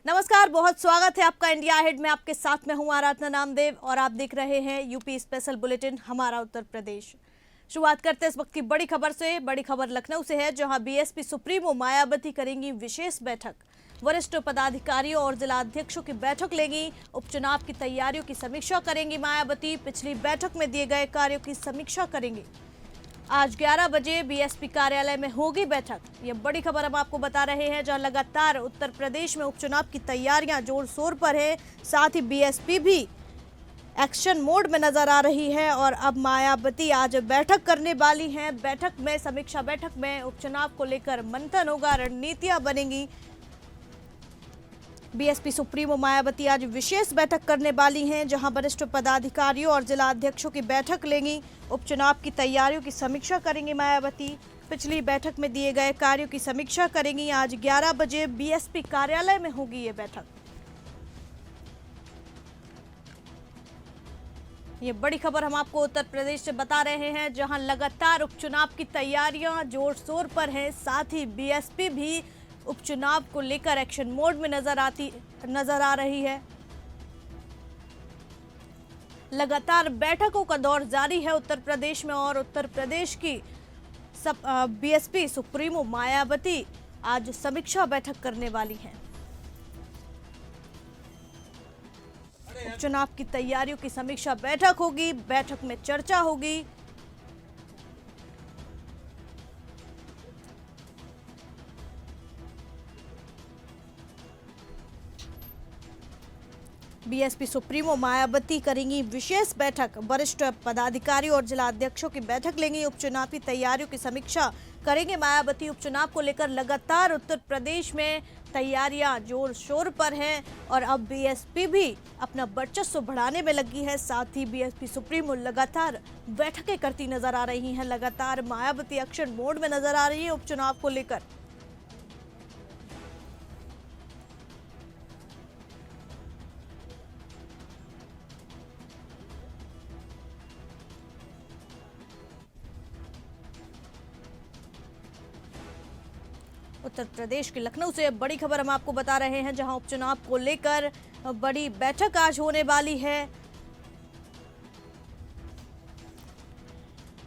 नमस्कार, बहुत स्वागत है आपका इंडिया अहेड में। आपके साथ में हूं आराधना नामदेव और आप देख रहे हैं यूपी स्पेशल बुलेटिन हमारा उत्तर प्रदेश। शुरुआत करते हैं इस वक्त की बड़ी खबर से। बड़ी खबर लखनऊ से है, जहां बीएसपी सुप्रीमो मायावती करेंगी विशेष बैठक। वरिष्ठ पदाधिकारियों और जिला अध्यक्षों की बैठक लेंगी। उपचुनाव की तैयारियों की समीक्षा करेंगी मायावती। पिछली बैठक में दिए गए कार्यों की समीक्षा करेंगी। आज 11 बजे बीएसपी कार्यालय में होगी बैठक। ये बड़ी खबर हम आपको बता रहे हैं, जहां लगातार उत्तर प्रदेश में उपचुनाव की तैयारियां जोर शोर पर है। साथ ही बीएसपी भी एक्शन मोड में नजर आ रही है और अब मायावती आज बैठक करने वाली हैं। बैठक में समीक्षा बैठक में उपचुनाव को लेकर मंथन होगा, रणनीतियां बनेंगी। बीएसपी सुप्रीमो मायावती आज विशेष बैठक करने वाली हैं, जहां वरिष्ठ पदाधिकारियों और जिला अध्यक्षों की बैठक लेंगी। उपचुनाव की तैयारियों की समीक्षा करेंगी मायावती। पिछली बैठक में दिए गए कार्यों की समीक्षा करेंगी। आज 11 बजे बीएसपी कार्यालय में होगी ये बैठक। ये बड़ी खबर हम आपको उत्तर प्रदेश से बता रहे हैं, जहां लगातार उपचुनाव की तैयारियां जोर शोर पर हैं। साथ ही बीएसपी भी उपचुनाव को लेकर एक्शन मोड में नजर आ रही है। लगातार बैठकों का दौर जारी है उत्तर प्रदेश में और उत्तर प्रदेश की बीएसपी सुप्रीमो मायावती आज समीक्षा बैठक करने वाली हैं। उपचुनाव की तैयारियों की समीक्षा बैठक होगी। बैठक में चर्चा होगी। बीएसपी सुप्रीमो मायावती करेंगी विशेष बैठक। वरिष्ठ पदाधिकारी और जिला अध्यक्षों की बैठक लेंगी। उपचुनाव की तैयारियों की समीक्षा करेंगे मायावती। उपचुनाव को लेकर लगातार उत्तर प्रदेश में तैयारियां जोर शोर पर हैं और अब बीएसपी भी अपना वर्चस्व बढ़ाने में लगी है। साथ ही बीएसपी सुप्रीमो लगातार बैठकें करती नजर आ रही हैं। लगातार मायावती एक्शन मोड में नजर आ रही है उपचुनाव को लेकर। उत्तर प्रदेश के लखनऊ से बड़ी खबर हम आपको बता रहे हैं, जहां उपचुनाव को लेकर बड़ी बैठक आज होने वाली है।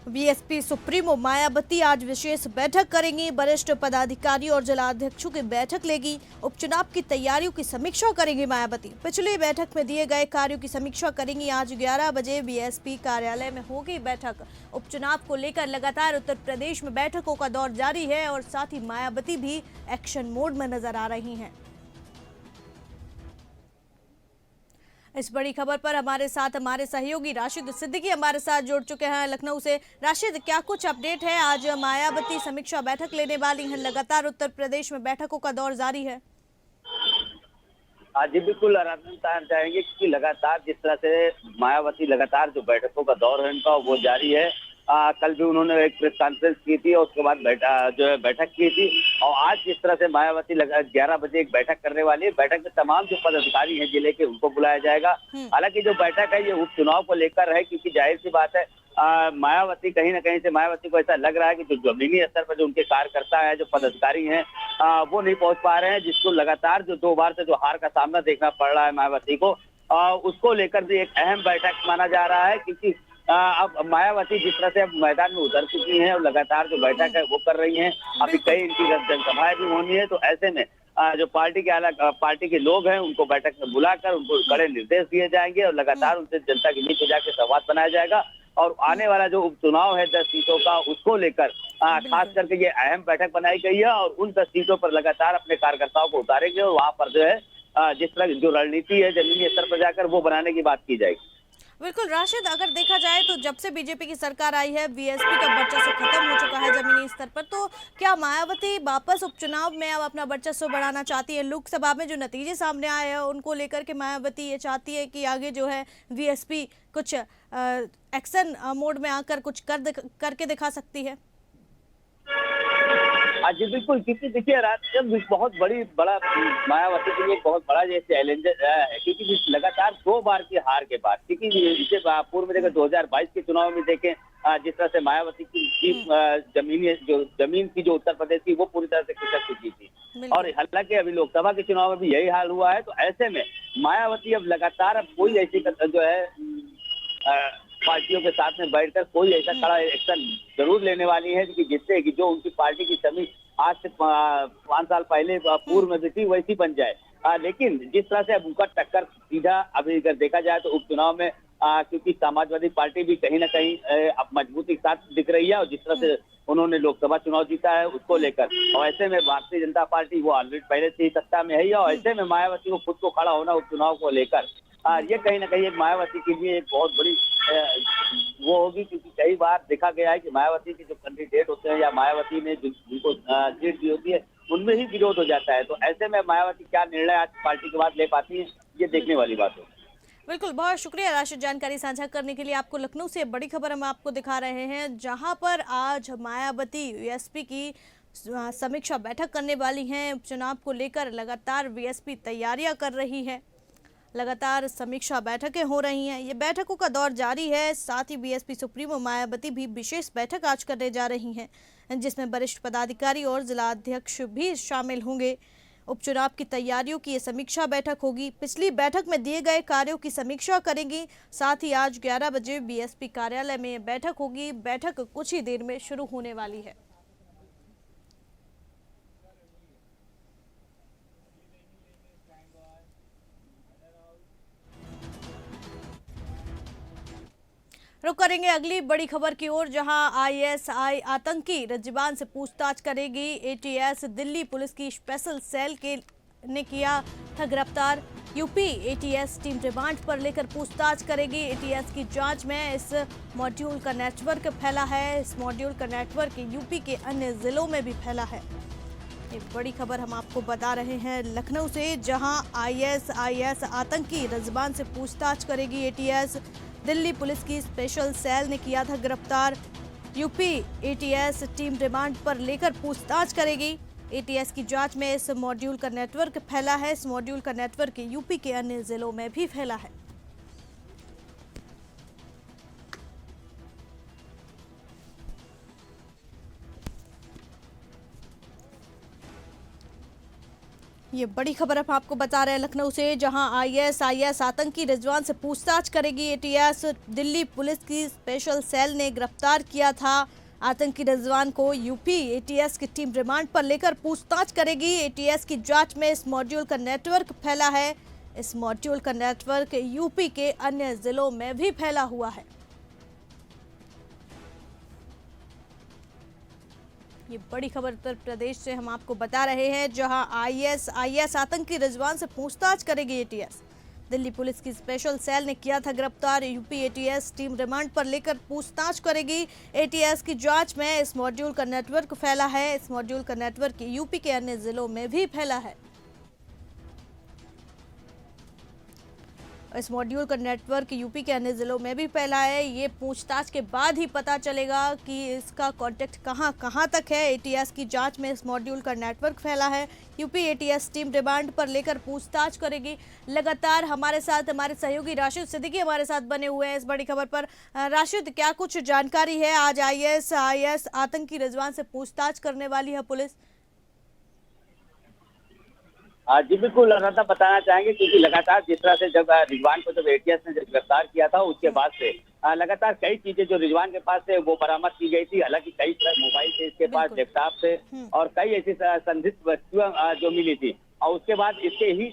बीएसपी सुप्रीमो मायावती आज विशेष बैठक करेंगी। वरिष्ठ पदाधिकारी और जिला अध्यक्षों की बैठक लेगी। उपचुनाव की तैयारियों की समीक्षा करेंगी मायावती। पिछली बैठक में दिए गए कार्यों की समीक्षा करेंगी। आज 11 बजे बीएसपी कार्यालय में होगी बैठक। उपचुनाव को लेकर लगातार उत्तर प्रदेश में बैठकों का दौर जारी है और साथ ही मायावती भी एक्शन मोड में नजर आ रही हैं। इस बड़ी खबर पर हमारे साथ हमारे सहयोगी राशिद सिद्दीकी हमारे साथ जुड़ चुके हैं लखनऊ से। राशिद, क्या कुछ अपडेट है? आज मायावती समीक्षा बैठक लेने वाली हैं। लगातार उत्तर प्रदेश में बैठकों का दौर जारी है। जी बिल्कुल आराधना चाहेंगे, क्योंकि लगातार जिस तरह से मायावती लगातार जो बैठकों का दौर है इनका वो जारी है। कल भी उन्होंने एक प्रेस कॉन्फ्रेंस की थी और उसके बाद बैठक की थी। और आज जिस तरह से मायावती 11 बजे एक बैठक करने वाली है। बैठक में तमाम जो पदाधिकारी हैं जिले के उनको बुलाया जाएगा। हालांकि जो बैठक है ये उपचुनाव को लेकर है, क्योंकि जाहिर सी बात है मायावती कहीं ना कहीं से मायावती को ऐसा लग रहा है कि जो जमीनी स्तर पर जो उनके कार्यकर्ता है, जो पदाधिकारी हैं, वो नहीं पहुंच पा रहे हैं। जिसको लगातार जो 2 बार से जो हार का सामना देखना पड़ रहा है मायावती को, उसको लेकर भी एक अहम बैठक माना जा रहा है। क्योंकि अब मायावती जिस तरह से अब मैदान में उतर चुकी हैं और लगातार जो बैठक है वो कर रही हैं। अभी कई इनकी जनसभाएं भी होनी है। तो ऐसे में जो पार्टी के लोग हैं उनको बैठक में बुलाकर उनको कड़े निर्देश दिए जाएंगे और लगातार उनसे जनता के बीच में जाकर संवाद बनाया जाएगा। और आने वाला जो उपचुनाव है 10 सीटों का, उसको लेकर खास करके ये अहम बैठक बनाई गई है। और उन 10 सीटों पर लगातार अपने कार्यकर्ताओं को उतारेंगे और वहां पर जो है जिस तरह जो रणनीति है जमीनी स्तर पर जाकर वो बनाने की बात की जाएगी। बिल्कुल राशिद, अगर देखा जाए तो जब से बीजेपी की सरकार आई है बीएसपी का वर्चस्व खत्म हो चुका है जमीनी स्तर पर। तो क्या मायावती वापस उपचुनाव में अब अपना वर्चस्व बढ़ाना चाहती है? लोकसभा में जो नतीजे सामने आए हैं उनको लेकर के मायावती ये चाहती है कि आगे जो है बीएसपी कुछ एक्शन मोड में आकर कुछ करके दिखा सकती है। जी बिल्कुल, क्योंकि देखिए बहुत बड़ा मायावती के लिए बहुत बड़ा ये चैलेंज है। क्योंकि लगातार 2 बार की हार के बाद, क्योंकि इसे पूर्व में देखें 2022 के चुनाव में देखें जिस तरह से मायावती की जमीन की जो उत्तर प्रदेश थी वो पूरी तरह से खिसक चुकी थी। और बिल्कुल। हालांकि अभी लोकसभा के चुनाव में भी यही हाल हुआ है। तो ऐसे में मायावती अब लगातार अब कोई ऐसी जो है पार्टियों के साथ में बैठकर कोई ऐसा कड़ा एक्शन जरूर लेने वाली है कि जिससे कि जो उनकी पार्टी की छवि आज से 5 साल पहले हम्म। पूर्व में भी थी वैसी बन जाए। लेकिन जिस तरह से अब उनका टक्कर सीधा अभी अगर देखा जाए तो उपचुनाव में क्योंकि समाजवादी पार्टी भी कहीं ना कहीं अब मजबूती के साथ दिख रही है और जिस तरह से उन्होंने लोकसभा चुनाव जीता है उसको लेकर, और ऐसे में भारतीय जनता पार्टी वो ऑलरेडी पहले से ही सत्ता में है ही, और ऐसे में मायावती को खुद को खड़ा होना उपचुनाव को लेकर ये कहीं ना कहीं एक मायावती के लिए एक बहुत बड़ी वो होगी, क्योंकि कई बार देखा गया है कि मायावती के जो कैंडिडेट होते हैं या मायावती ने जिनको सीट दी होती है उनमें ही विरोध हो जाता है। तो ऐसे में मायावती क्या निर्णय आज पार्टी के बाद ले पाती है, ये देखने वाली बात है। बिल्कुल, बहुत शुक्रिया राशिद जानकारी साझा करने के लिए। आपको लखनऊ से बड़ी खबर हम आपको दिखा रहे हैं, जहां पर आज मायावती वीएसपी की समीक्षा बैठक करने वाली हैं। उपचुनाव को लेकर लगातार वीएसपी तैयारियां कर रही है, लगातार समीक्षा बैठकें हो रही हैं। ये बैठकों का दौर जारी है। साथ ही बीएसपी सुप्रीमो मायावती भी विशेष बैठक आज करने जा रही हैं, जिसमें वरिष्ठ पदाधिकारी और जिला अध्यक्ष भी शामिल होंगे। उपचुनाव की तैयारियों की ये समीक्षा बैठक होगी। पिछली बैठक में दिए गए कार्यों की समीक्षा करेंगी। साथ ही आज 11 बजे बीएसपी कार्यालय में ये बैठक होगी। बैठक कुछ ही देर में शुरू होने वाली है। रुक करेंगे अगली बड़ी खबर की ओर, जहां आईएसआई आतंकी रज्जीबान से पूछताछ करेगी। एटीएस दिल्ली पुलिस की स्पेशल सेल के ने किया था गिरफ्तार। यूपी एटीएस टीम रिमांड पर लेकर पूछताछ करेगी। एटीएस की जांच में इस मॉड्यूल का नेटवर्क फैला है। इस मॉड्यूल का नेटवर्क यूपी के अन्य जिलों में भी फैला है। एक बड़ी खबर हम आपको बता रहे हैं लखनऊ से, जहां आईएसआईएस आतंकी रज्जीबान से पूछताछ करेगी। एटीएस दिल्ली पुलिस की स्पेशल सेल ने किया था गिरफ्तार। यूपी एटीएस टीम रिमांड पर लेकर पूछताछ करेगी। एटीएस की जांच में इस मॉड्यूल का नेटवर्क फैला है। इस मॉड्यूल का नेटवर्क यूपी के अन्य जिलों में भी फैला है। ये बड़ी खबर हम आपको बता रहे हैं लखनऊ से, जहां आईएसआईएस आतंकी रिजवान से पूछताछ करेगी। एटीएस दिल्ली पुलिस की स्पेशल सेल ने गिरफ्तार किया था आतंकी रिजवान को। यूपी एटीएस की टीम रिमांड पर लेकर पूछताछ करेगी। एटीएस की जांच में इस मॉड्यूल का नेटवर्क फैला है। इस मॉड्यूल का नेटवर्क यूपी के अन्य जिलों में भी फैला हुआ है। ये बड़ी खबर उत्तर प्रदेश से हम आपको बता रहे हैं, जहां आईएसआईएस आतंकी रिजवान से पूछताछ करेगी एटीएस। दिल्ली पुलिस की स्पेशल सेल ने किया था गिरफ्तार। यूपी एटीएस टीम रिमांड पर लेकर पूछताछ करेगी। एटीएस की जांच में इस मॉड्यूल का नेटवर्क फैला है। इस मॉड्यूल का नेटवर्क यूपी के अन्य जिलों में भी फैला है। इस मॉड्यूल का नेटवर्क यूपी के अन्य जिलों में भी फैला है। ये पूछताछ के बाद ही पता चलेगा कि इसका कॉन्टेक्ट कहां कहां तक है। एटीएस की जांच में इस मॉड्यूल का नेटवर्क फैला है। यूपी एटीएस टीम रिमांड पर लेकर पूछताछ करेगी। लगातार हमारे साथ हमारे सहयोगी राशिद सिद्दीकी हमारे साथ बने हुए हैं इस बड़ी खबर पर। राशिद, क्या कुछ जानकारी है? आज आईएसआईएस आतंकी रिजवान से पूछताछ करने वाली है पुलिस। जी बिल्कुल, लगातार बताना चाहेंगे क्योंकि लगातार जिस तरह से जब रिजवान को जब एटीएस ने जब गिरफ्तार किया था उसके बाद से लगातार कई चीजें जो रिजवान के पास से वो बरामद की गई थी। हालांकि कई मोबाइल थे इसके पास, लैपटॉप थे और कई ऐसी संदिग्ध वस्तुएं जो मिली थी। और उसके बाद इसके ही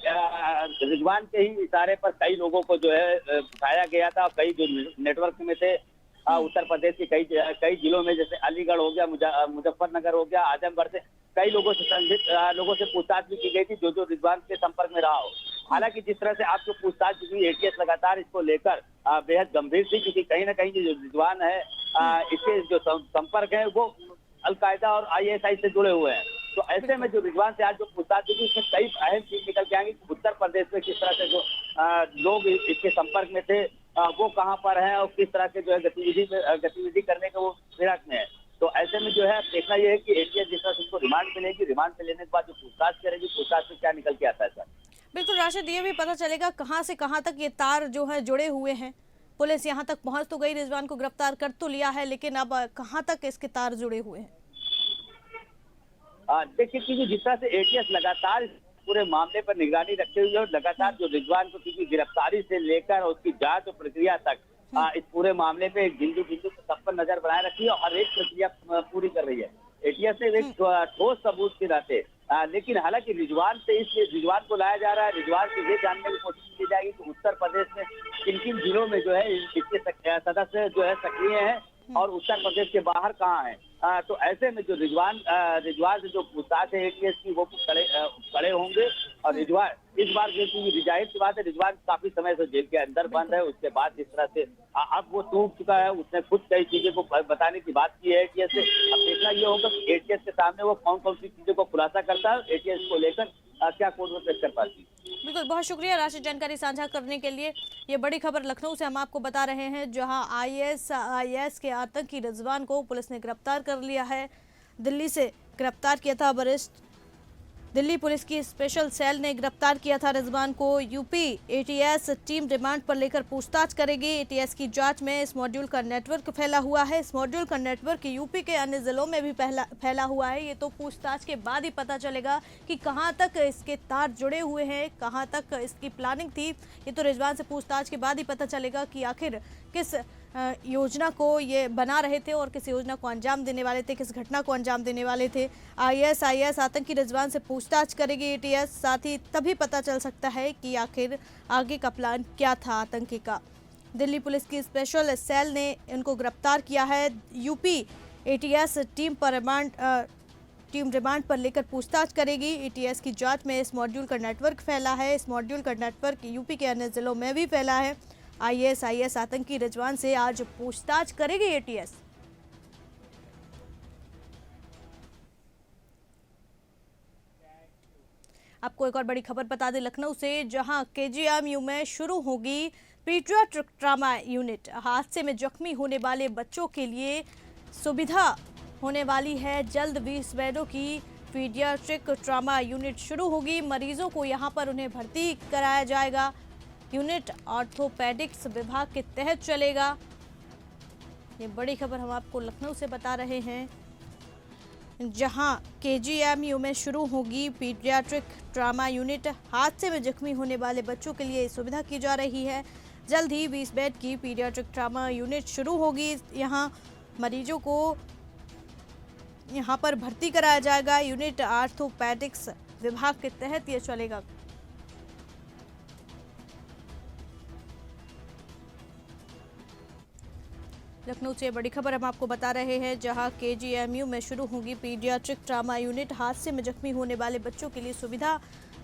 रिजवान के ही इशारे पर कई लोगों को जो है उठाया गया था। कई जो नेटवर्क में थे उत्तर प्रदेश के कई जिलों में, जैसे अलीगढ़ हो गया, मुजफ्फरनगर हो गया, आजमगढ़ से कई लोगों से संदिग्ध लोगों से पूछताछ भी की गई थी जो रिजवान के संपर्क में रहा हो। हालांकि जिस तरह से आपको पूछताछ की हुई, एटीएस लगातार इसको लेकर बेहद गंभीर थी, क्योंकि कहीं ना कहीं जो रिजवान है इसके जो संपर्क है वो अलकायदा और आईएसआई से जुड़े हुए हैं। तो ऐसे में जो रिजवान से आज जो पूछताछ की उसमें कई अहम चीज निकल के आएंगी। उत्तर प्रदेश में किस तरह से जो लोग इसके संपर्क में थे वो कहाँ पर हैं और किस तरह के जो है गतिविधि करने के वो फिराक में है। तो ऐसे में जो है देखना यह है कि एटीएस जिस तरह से उसको रिमांड मिलेगी, रिमांड पे लेने के बाद जो पूछताछ करेगी, पूछताछ से क्या निकल के आता है सर। बिल्कुल राशिद, ये भी पता चलेगा कहां से कहां तक ये तार जो है जुड़े हुए हैं। पुलिस यहां तक पहुंच तो गई, रिजवान को गिरफ्तार कर तो लिया है, लेकिन अब कहां तक इसके तार जुड़े हुए हैं। देखिए कि जिस तरह से एटीएस लगातार इस पूरे मामले पर निगरानी रखे हुए और लगातार जो रिजवान को की गिरफ्तारी से लेकर उसकी जांच और प्रक्रिया तक इस पूरे मामले पे एक बिंदु बिंदु सब पर नजर बनाए रखी है और हर एक प्रक्रिया पूरी कर रही है। एटीएस ने एक ठोस सबूत के नाते लेकिन हालांकि रिजवान से इस रिजवान को लाया जा रहा है। रिजवान से ये जानने की कोशिश की जाएगी कि उत्तर प्रदेश में किन किन जिलों में जो है इसके सदस्य जो है सक्रिय हैं और उत्तर प्रदेश के बाहर कहाँ हैं। तो ऐसे में जो रिजवान से जो पूछताछ है एटीएस की वो खड़े होंगे और रिजवान इस बार जाहिर सी बात है रिजवान काफी समय से जेल के अंदर बंद है। उसके बाद जिस तरह से अब वो टूट चुका है, उसने खुद कई चीजें को बताने की बात की है एटीएस से। अब देखना ये होगा कि एटीएस के सामने वो कौन कौन सी चीजों को खुलासा करता है, एटीएस को लेकर क्या कोर्ट में पेश कर पाती है। बिल्कुल, बहुत शुक्रिया राशि जानकारी साझा करने के लिए। ये बड़ी खबर लखनऊ से हम आपको बता रहे हैं, जहां आईएस के आतंकी रिजवान को पुलिस ने गिरफ्तार कर लिया है। दिल्ली से गिरफ्तार किया था वरिष्ठ दिल्ली पुलिस की स्पेशल सेल ने गिरफ्तार किया था रिजवान को। यूपी एटीएस टीम रिमांड पर लेकर पूछताछ करेगी। एटीएस की जांच में इस मॉड्यूल का नेटवर्क फैला हुआ है। इस मॉड्यूल का नेटवर्क यूपी के अन्य जिलों में भी फैला हुआ है। ये तो पूछताछ के बाद ही पता चलेगा कि कहां तक इसके तार जुड़े हुए हैं, कहां तक इसकी प्लानिंग थी। ये तो रिजवान से पूछताछ के बाद ही पता चलेगा कि आखिर किस योजना को ये बना रहे थे और किस योजना को अंजाम देने वाले थे, किस घटना को अंजाम देने वाले थे। आईएस आतंकी रिजवान से पूछताछ करेगी एटीएस, साथ ही तभी पता चल सकता है कि आखिर आगे का प्लान क्या था आतंकी का। दिल्ली पुलिस की स्पेशल सेल ने इनको गिरफ्तार किया है। यूपी एटीएस टीम रिमांड पर लेकर पूछताछ करेगी। एटीएस की जांच में इस मॉड्यूल का नेटवर्क फैला है। इस मॉड्यूल का नेटवर्क यूपी के अन्य जिलों में भी फैला है। आईएस आतंकी रिजवान से आज पूछताछ करेगी एटीएस। आपको एक और बड़ी खबर बता दें लखनऊ से, जहां केजीएमयू में शुरू होगी पीडियाट्रिक ट्रामा यूनिट। हादसे में जख्मी होने वाले बच्चों के लिए सुविधा होने वाली है। जल्द 20 बेडों की पीडियाट्रिक ट्रामा यूनिट शुरू होगी। मरीजों को यहां पर उन्हें भर्ती कराया जाएगा। यूनिट ऑर्थोपेडिक्स विभाग के तहत चलेगा। ये बड़ी खबर हम आपको लखनऊ से बता रहे हैं, जहां केजीएमयू में शुरू होगी पीडियाट्रिक ट्रामा यूनिट। हादसे में जख्मी होने वाले बच्चों के लिए सुविधा की जा रही है। जल्द ही 20 बेड की पीडियाट्रिक ट्रामा यूनिट शुरू होगी। यहां मरीजों को यहां पर भर्ती कराया जाएगा। यूनिट ऑर्थोपेडिक्स विभाग के तहत ये चलेगा। लखनऊ से बड़ी खबर हम आपको बता रहे हैं, जहां केजीएमयू में शुरू होगी पीडियाट्रिक ट्रामा यूनिट। हादसे में जख्मी होने वाले बच्चों के लिए सुविधा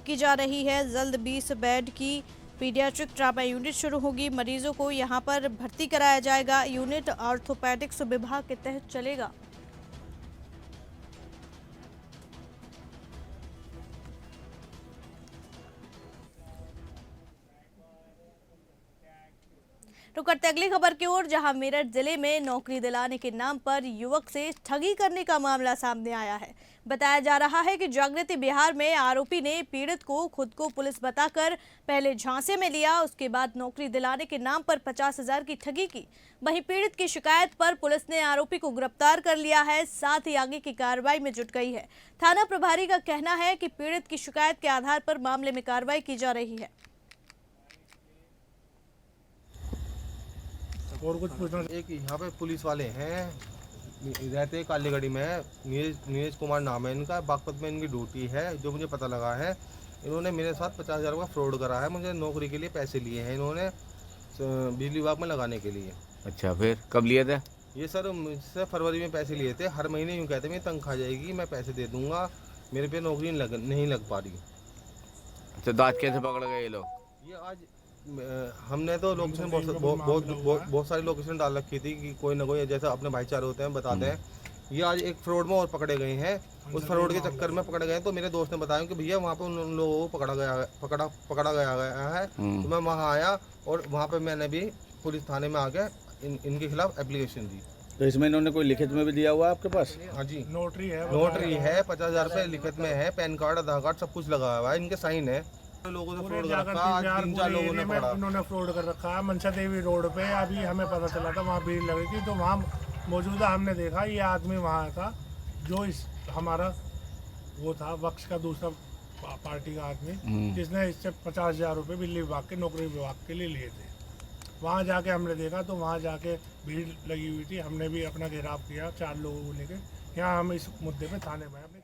की जा रही है। जल्द 20 बेड की पीडियाट्रिक ट्रामा यूनिट शुरू होगी। मरीजों को यहां पर भर्ती कराया जाएगा। यूनिट ऑर्थोपेडिक्स विभाग के तहत चलेगा। तो करते अगली खबर की ओर, जहां मेरठ जिले में नौकरी दिलाने के नाम पर युवक से ठगी करने का मामला सामने आया है। बताया जा रहा है कि जागृति बिहार में आरोपी ने पीड़ित को खुद को पुलिस बताकर पहले झांसे में लिया, उसके बाद नौकरी दिलाने के नाम पर 50,000 की ठगी की। वहीं पीड़ित की शिकायत पर पुलिस ने आरोपी को गिरफ्तार कर लिया है, साथ ही आगे की कार्रवाई में जुट गई है। थाना प्रभारी का कहना है कि पीड़ित की शिकायत के आधार पर मामले में कार्रवाई की जा रही है। और कुछ पूछना? एक यहाँ पे पुलिस वाले हैं, रहते हैं कालीगढ़ी में, नीरज कुमार नाम है इनका। बागपत में इनकी ड्यूटी है। जो मुझे पता लगा है, इन्होंने मेरे साथ 50,000 का फ्रॉड करा है। मुझे नौकरी के लिए पैसे लिए हैं इन्होंने बिजली विभाग में लगाने के लिए। अच्छा, फिर कब लिए थे? ये सर मुझसे फरवरी में पैसे लिए थे। हर महीने यूँ कहते मेरी तनख्वाह जाएगी, मैं पैसे दे दूँगा, मेरे पे नौकरी नहीं लग पा रही। अच्छा, तो आज कैसे पकड़ गए ये लोग? ये आज हमने तो लोकेशन बहुत सारी लोकेशन डाल रखी थी कि कोई ना कोई जैसे अपने भाईचारे होते हैं बताते हैं। ये आज एक फ्रॉड में और पकड़े गए हैं। उस फ्रॉड के चक्कर में पकड़े गए हैं। तो मेरे दोस्त ने बताया कि भैया वहाँ पे उन लोगों को पकड़ा गया है। तो मैं वहाँ आया और वहाँ पे मैंने भी पुलिस थाने में आके इनके खिलाफ एप्लीकेशन दी। तो इसमें इन्होंने कोई लिखित में भी दिया हुआ है आपके पास? हाँ जी, नोटरी है 50,000 रुपये लिखित में है। पैन कार्ड, आधार कार्ड सब कुछ लगा हुआ है, इनके साइन है। लोगों ने फ्रॉड कर रखा, आज 3-4 लोगों ने पकड़ा। उन्होंने फ्रॉड कर रखा है। मनसा देवी रोड पे अभी हमें पता चला था, वहाँ भीड़ लगी थी, तो वहाँ मौजूदा हमने देखा ये आदमी वहाँ का जो इस हमारा वो था वक्स का दूसरा पार्टी का आदमी, जिसने इससे 50,000 रुपये बिजली विभाग के नौकरी विभाग के लिए लिए थे। वहाँ जाके हमने देखा तो वहाँ जाके भीड़ लगी हुई थी। हमने भी अपना घेराव किया 4 लोगों को लेकर। यहाँ हम इस मुद्दे पे थाने में अपने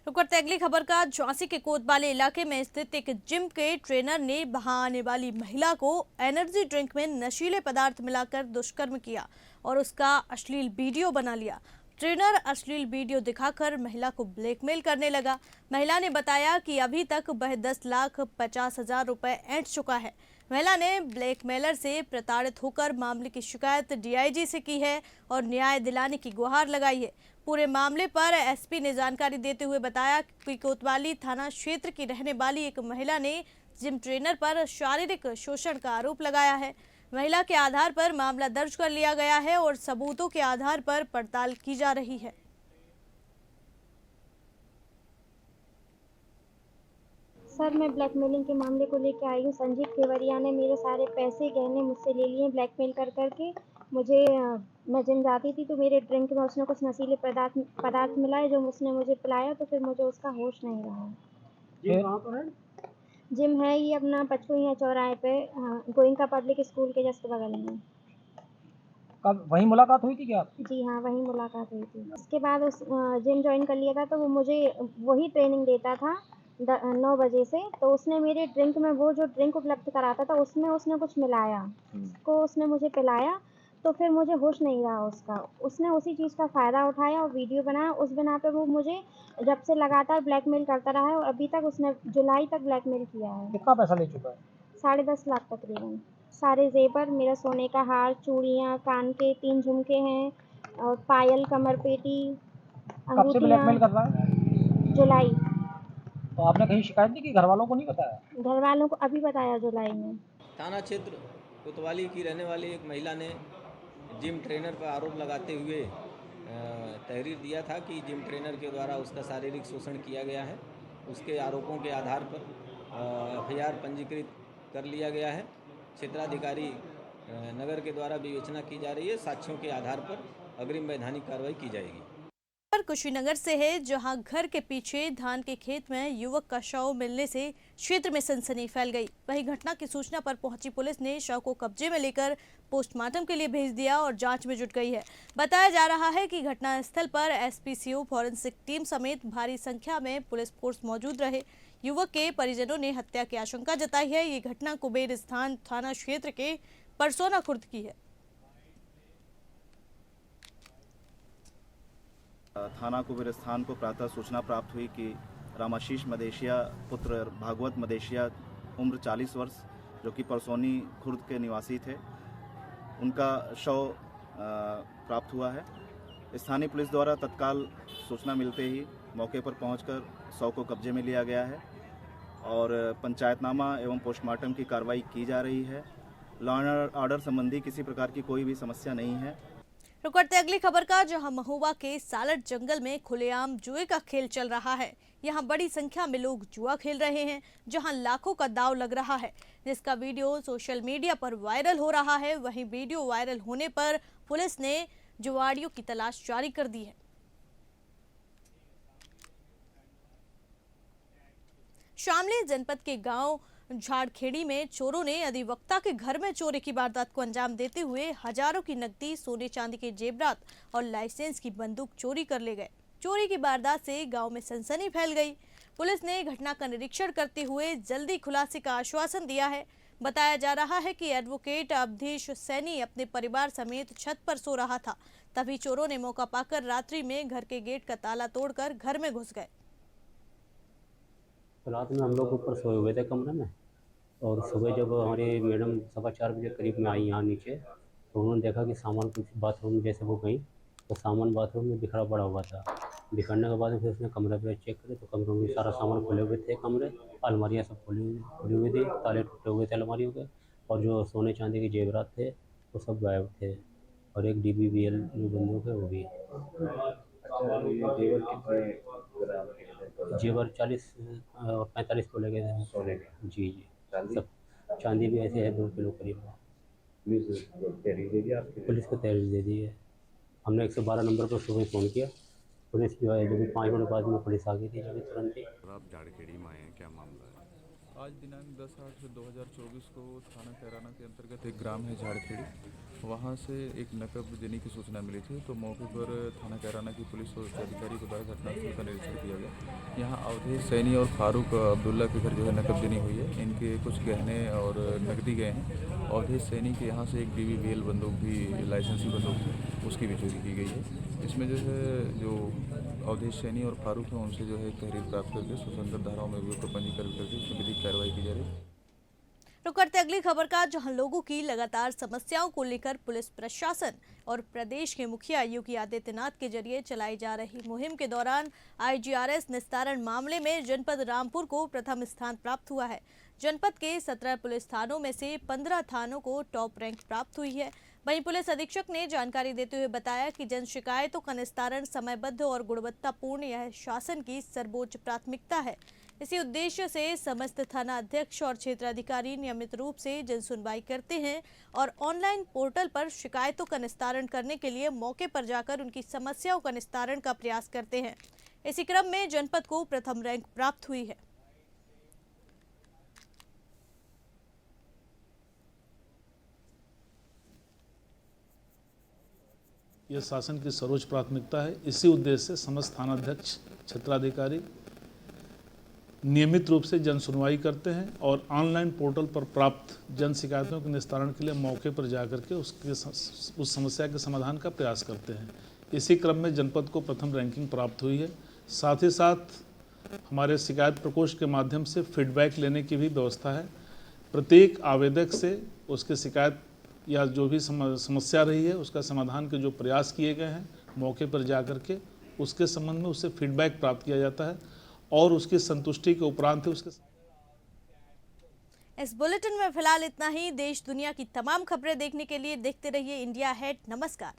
रुक करते अगली खबर का। झांसी के कोतवाली इलाके में स्थित एक जिम के ट्रेनर ने वहां आने वाली महिला को एनर्जी ड्रिंक में नशीले पदार्थ मिलाकर दुष्कर्म किया और उसका अश्लील वीडियो बना लिया। ट्रेनर अश्लील वीडियो दिखाकर महिला को ब्लैकमेल करने लगा। महिला ने बताया कि अभी तक वह 10,50,000 रुपए ऐंठ चुका है। महिला ने ब्लैकमेलर से प्रताड़ित होकर मामले की शिकायत डीआईजी से की है और न्याय दिलाने की गुहार लगाई है। पूरे मामले पर एसपी ने जानकारी देते हुए बताया कि कोतवाली थाना क्षेत्र की रहने वाली एक महिला ने जिम ट्रेनर पर शारीरिक शोषण का आरोप लगाया है। महिला के आधार पर मामला दर्ज कर लिया गया है और सबूतों के आधार पर पड़ताल की जा रही है। सर, मैं ब्लैकमेलिंग के मामले को लेकर आई हूँ। संजीव केवरिया ने मेरे सारे पैसे गहने मुझसे ले लिए ब्लैकमेल कर करके। मुझे मैं जिम जाती थी तो मेरे ड्रिंक में उसने कुछ नशीले पदार्थ मिलाए जो उसने मुझे पिलाया, तो फिर मुझे उसका होश नहीं रहा। जिम कहाँ पर है? जिम है ये अपना पचकुइयाँ चौराहे पे, गोइंका पब्लिक स्कूल के जस्ट बगल में। कब वहीं मुलाकात हुई थी क्या आपकी? जी हाँ, वहीं मुलाकात हुई थी। उसके बाद उस जिम ज्वाइन कर लिया था तो वो मुझे वही ट्रेनिंग देता था 9 बजे से। तो उसने मेरे ड्रिंक में, वो जो ड्रिंक उपलब्ध कराता था उसमें उसने कुछ मिलाया, उसको उसने मुझे पिलाया, तो फिर मुझे होश नहीं रहा उसका। उसने उसी चीज़ का फ़ायदा उठाया और वीडियो बनाया। उस बिना पे वो मुझे जब से लगातार ब्लैकमेल करता रहा है और अभी तक उसने जुलाई तक ब्लैकमेल किया है। कितना पैसा ले चुका है? 10.5 लाख तकरीबन। सारे जेवर, मेरा सोने का हार, चूड़ियाँ, कान के 3 झुमके हैं और पायल, कमर पेटी, कब से ब्लैकमेल कर रहा है? जुलाई। तो आपने कहीं शिकायत नहीं की? घर वालों को नहीं बताया? घर वालों को अभी बताया जुलाई में। थाना क्षेत्र कोतवाली की रहने वाली एक महिला ने जिम ट्रेनर पर आरोप लगाते हुए तहरीर दिया था कि जिम ट्रेनर के द्वारा उसका शारीरिक शोषण किया गया है। उसके आरोपों के आधार पर एफआईआर पंजीकृत कर लिया गया है। क्षेत्राधिकारी नगर के द्वारा विवेचना की जा रही है। साक्ष्यों के आधार पर अग्रिम वैधानिक कार्रवाई की जाएगी। कुशीनगर से है, जहां घर के पीछे धान के खेत में युवक का शव मिलने से क्षेत्र में सनसनी फैल गई। वहीं घटना की सूचना पर पहुंची पुलिस ने शव को कब्जे में लेकर पोस्टमार्टम के लिए भेज दिया और जांच में जुट गई है। बताया जा रहा है कि घटनास्थल पर एसपीसीओ फॉरेंसिक टीम समेत भारी संख्या में पुलिस फोर्स मौजूद रहे। युवक के परिजनों ने हत्या की आशंका जताई है। ये घटना कुबेर स्थान थाना क्षेत्र के परसोना खुर्द की है। थाना कुबेर स्थान को प्रातः सूचना प्राप्त हुई कि रामाशीष मदेशिया पुत्र भागवत मदेशिया उम्र 40 वर्ष, जो कि परसोनी खुर्द के निवासी थे, उनका शव प्राप्त हुआ है। स्थानीय पुलिस द्वारा तत्काल सूचना मिलते ही मौके पर पहुंचकर शव को कब्जे में लिया गया है और पंचायतनामा एवं पोस्टमार्टम की कार्रवाई की जा रही है। लॉ एंड ऑर्डर संबंधी किसी प्रकार की कोई भी समस्या नहीं है। रुक करते अगली खबर का, जहां महुआ के सालट जंगल में खुलेआम जुए का खेल चल रहा है। यहां बड़ी संख्या में लोग जुआ खेल रहे हैं, जहां लाखों का दांव लग रहा है, जिसका वीडियो सोशल मीडिया पर वायरल हो रहा है। वहीं वीडियो वायरल होने पर पुलिस ने जुआड़ियों की तलाश जारी कर दी है। शामली जनपद के गांव झाड़खेड़ी में चोरों ने अधिवक्ता के घर में चोरी की वारदात को अंजाम देते हुए हजारों की नकदी, सोने चांदी के जेवरात और लाइसेंस की बंदूक चोरी कर ले गए। चोरी की वारदात से गांव में सनसनी फैल गई। पुलिस ने घटना का निरीक्षण करते हुए जल्दी खुलासे का आश्वासन दिया है। बताया जा रहा है कि एडवोकेट अवधेश सैनी अपने परिवार समेत छत पर सो रहा था, तभी चोरों ने मौका पाकर रात्रि में घर के गेट का ताला तोड़कर घर में घुस गए। रात में हम लोग ऊपर सोए हुए थे कमरे में, और सुबह जब हमारी मैडम 4:15 बजे करीब में आई यहाँ नीचे, तो उन्होंने देखा कि सामान कुछ बाथरूम जैसे वो गई, तो सामान बाथरूम में बिखरा पड़ा हुआ था। बिखरने के बाद फिर उसने कमरे पे चेक करे तो कमरे में सारा सामान खुले हुए थे। कमरे, अलमारियाँ सब खुली हुई थी, ताले टूटे हुए थे अलमारियों के, और जो सोने चांदी के जेवरात थे वो सब गायब थे, और एक DBBL जो बंदूक है वो भी। जेवर 40 और 45 को लगे थे सोने के। जी जी, सब चांदी भी ऐसे है 2 किलो करीब। पुलिस को तहरीर दे दी है। हमने 112 नंबर पर सुबह फ़ोन किया, पुलिस जो है, जो भी 5 मिनट बाद में पुलिस आ गई थी, जो भी तुरंत ही। आप झाड़खेड़ी में आए हैं, क्या मामला है? आज दिनांक 10/8/2024 को थाना कैराना के अंतर्गत एक ग्राम है झाड़खेड़ी, वहाँ से एक नकब देने की सूचना मिली थी। तो मौके पर थाना कैराना की पुलिस और अधिकारी के द्वारा घटनास्थल का निरीक्षण किया गया। यहाँ अवधेश सैनी और फारूक अब्दुल्ला के घर जो है नकब देनी हुई है। इनके कुछ गहने और नकदी गए हैं। अवधेश सैनी के यहाँ से एक DBBL बंदूक भी, लाइसेंसी बंदूक थी, उसकी भी चोरी की गई है। इसमें जो है जो अवधेश सैनी और फारूक हैं, उनसे जो है तहरीर प्राप्त करके सुसंगत धाराओं में अभियोग को पंजीकृत करके उसमें विधिक कार्रवाई की जा रही है। रुक करते अगली खबर का, जहां लोगों की लगातार समस्याओं को लेकर पुलिस प्रशासन और प्रदेश के मुखिया योगी आदित्यनाथ के जरिए चलाई जा रही मुहिम के दौरान IGRS निस्तारण मामले में जनपद रामपुर को प्रथम स्थान प्राप्त हुआ है। जनपद के 17 पुलिस थानों में से 15 थानों को टॉप रैंक प्राप्त हुई है। वहीं पुलिस अधीक्षक ने जानकारी देते हुए बताया कि जन शिकायतों का निस्तारण समयबद्ध और गुणवत्तापूर्ण यह शासन की सर्वोच्च प्राथमिकता है। इसी उद्देश्य से समस्त थाना अध्यक्ष और क्षेत्राधिकारी नियमित रूप से जन सुनवाई करते हैं और ऑनलाइन पोर्टल पर शिकायतों का निस्तारण करने के लिए मौके पर जाकर उनकी समस्याओं का निस्तारण का प्रयास करते हैं। इसी क्रम में जनपद को प्रथम रैंक प्राप्त हुई है। यह शासन की सर्वोच्च प्राथमिकता है। इसी उद्देश्य से समस्त थानाध्यक्ष, क्षेत्राधिकारी नियमित रूप से जन सुनवाई करते हैं और ऑनलाइन पोर्टल पर प्राप्त जन शिकायतों के निस्तारण के लिए मौके पर जाकर के उस समस्या के समाधान का प्रयास करते हैं। इसी क्रम में जनपद को प्रथम रैंकिंग प्राप्त हुई है। साथ ही साथ हमारे शिकायत प्रकोष्ठ के माध्यम से फीडबैक लेने की भी व्यवस्था है। प्रत्येक आवेदक से उसके शिकायत या जो भी समस्या रही है उसका समाधान के जो प्रयास किए गए हैं, मौके पर जाकर के उसके संबंध में उससे फीडबैक प्राप्त किया जाता है और उसकी संतुष्टि के उपरांत उसके। इस बुलेटिन में फिलहाल इतना ही। देश दुनिया की तमाम खबरें देखने के लिए देखते रहिए इंडिया हेड। नमस्कार।